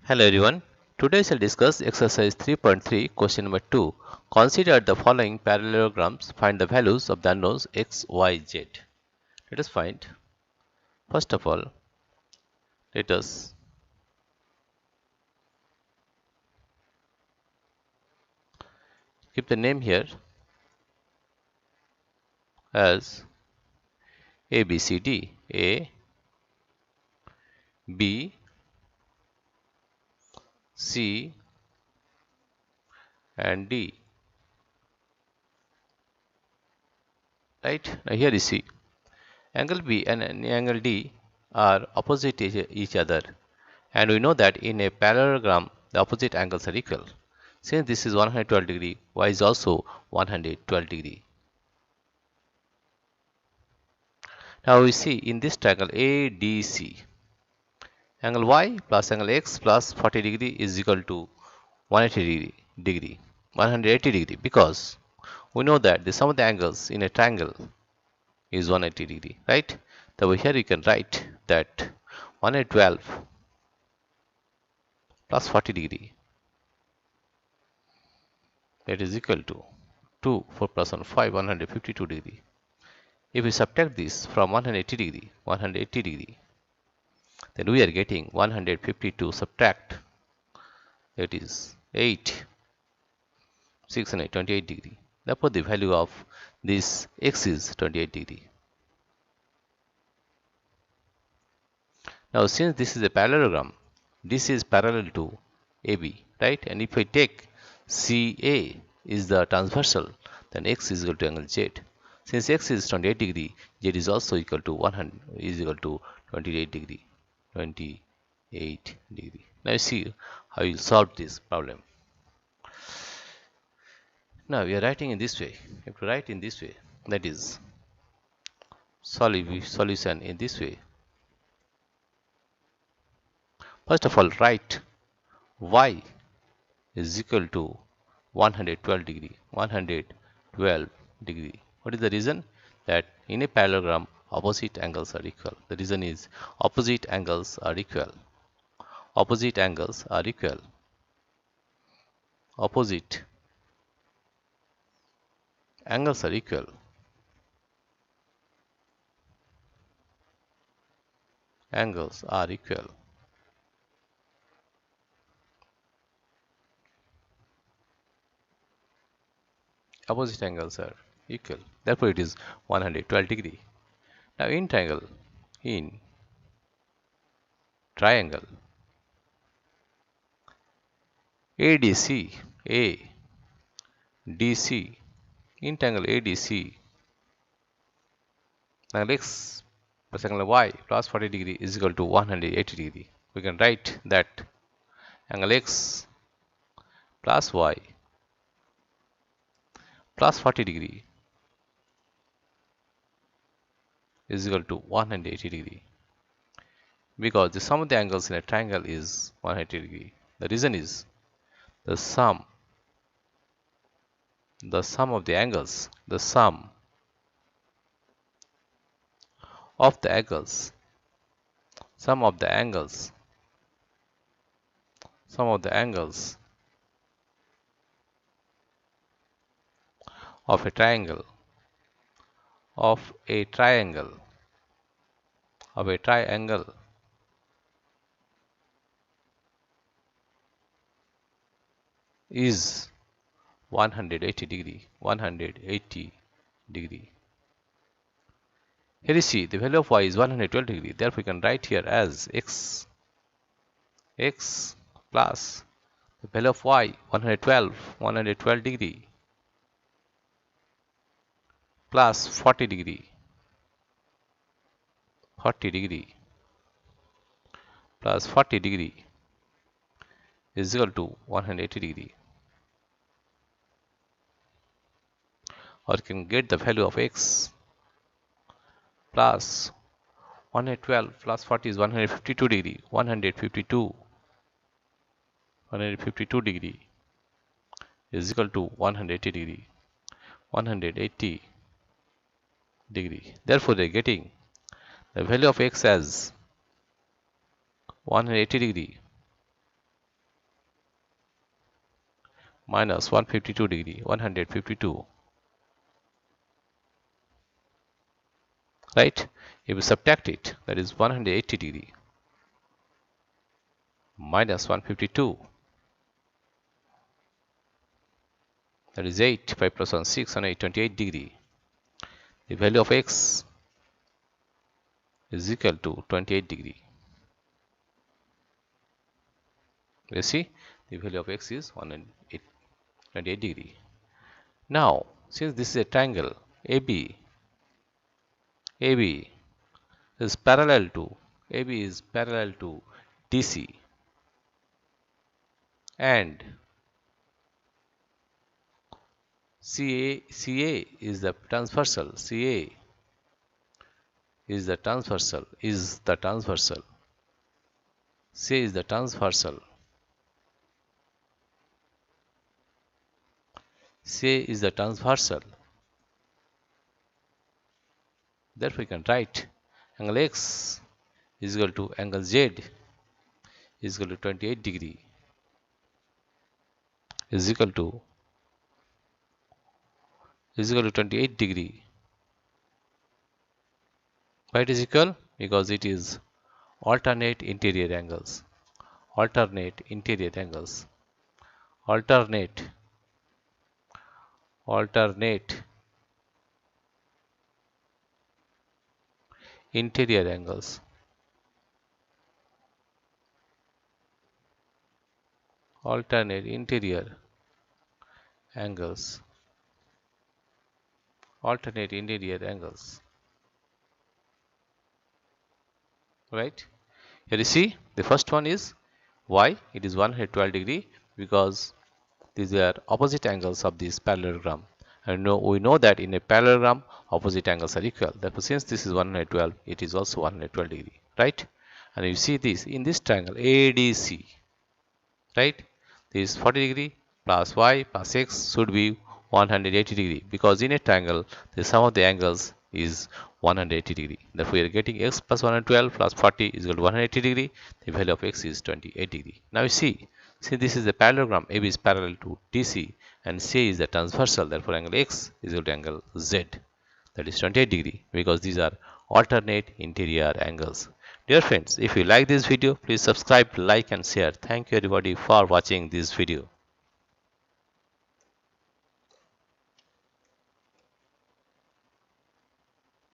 Hello everyone. Today we shall discuss exercise 3.3 question number 2. Consider the following parallelograms. Find the values of the unknowns x, y, z. Let us find. First of all, let us keep the name here as A, B, C, D. A, B, C and D. Right? Now here is C. Angle B and angle D are opposite each other, and we know that in a parallelogram the opposite angles are equal. Since this is 112 degree, y is also 112 degree. Now we see in this triangle ADC, angle y plus angle x plus 40 degree is equal to 180 degree, because we know that the sum of the angles in a triangle is 180 degree, right? So here you can write that 112 plus 40 degree, that is equal to 2, 4 plus 1, 5, 152 degree. If we subtract this from 180 degree, then we are getting 152 subtract, that is 8, 628 degree. Therefore, the value of this x is 28 degree. Now, since this is a parallelogram, this is parallel to AB, right? And if I take CA is the transversal, then x is equal to angle Z. Since x is 28 degree, Z is also equal to 100 is equal to 28 degree. 28 degree. Now, you see how you solve this problem. Now we are writing in this way. You have to write in this way, that is solution in this way. First of all, write y is equal to 112 degree. 112 degree. What is the reason? That in a parallelogram opposite angles are equal. The reason is opposite angles are equal. Opposite angles are equal. Opposite angles are equal. Angles are equal. Opposite angles are equal. Therefore, it is 112 degree. Now, in triangle, ADC, ADC, in triangle ADC, angle x plus angle y plus 40 degree is equal to 180 degree. We can write that angle x plus y plus 40 degree is equal to 180 degree, because the sum of the angles in a triangle is 180 degree. The reason is the sum of the angles, the sum of the angles, sum of the angles, sum of the angles of a triangle, of a triangle, of a triangle is 180 degree. 180 degree. Here you see the value of y is 112 degree. Therefore, we can write here as x plus the value of y 112 degree plus 40 degree plus 40 degree is equal to 180 degree. Or you can get the value of x plus 112 plus 40 is 152 degree. 152 degree is equal to 180 degree. 180 degree. Therefore, they are getting the value of x as 180 degree minus 152 degree, 152, right? If we subtract it, that is 180 degree minus 152, that is 8, 5 plus 1, 6, and 8, 28 degree. The value of x is equal to 28 degree. You see, the value of x is 28 degree. Now, since this is a triangle, AB is parallel to DC, and CA is the transversal. CA is the transversal. CA is the transversal. CA is the transversal. Therefore, we can write angle X is equal to angle Z is equal to 28 degree is equal to 28 degree. Why it is equal? Because it is alternate interior angles. Alternate interior angles. Alternate interior angles. Alternate interior angles. Alternate interior angles. Right? Here you see the first one is why it is 112 degree, because these are opposite angles of this parallelogram, and we know that in a parallelogram opposite angles are equal. Therefore, since this is 112, it is also 112 degree, right? And you see this in this triangle ADC, right? This 40 degree plus y plus x should be 180 degree, because in a triangle the sum of the angles is 180 degree. Therefore, we are getting x plus 112 plus 40 is equal to 180 degree. The value of x is 28 degree. Now you see, since this is a parallelogram, AB is parallel to DC and CA is the transversal, therefore angle X is equal to angle Z, that is 28 degree, because these are alternate interior angles. Dear friends, if you like this video, please subscribe, like and share. Thank you everybody for watching this video.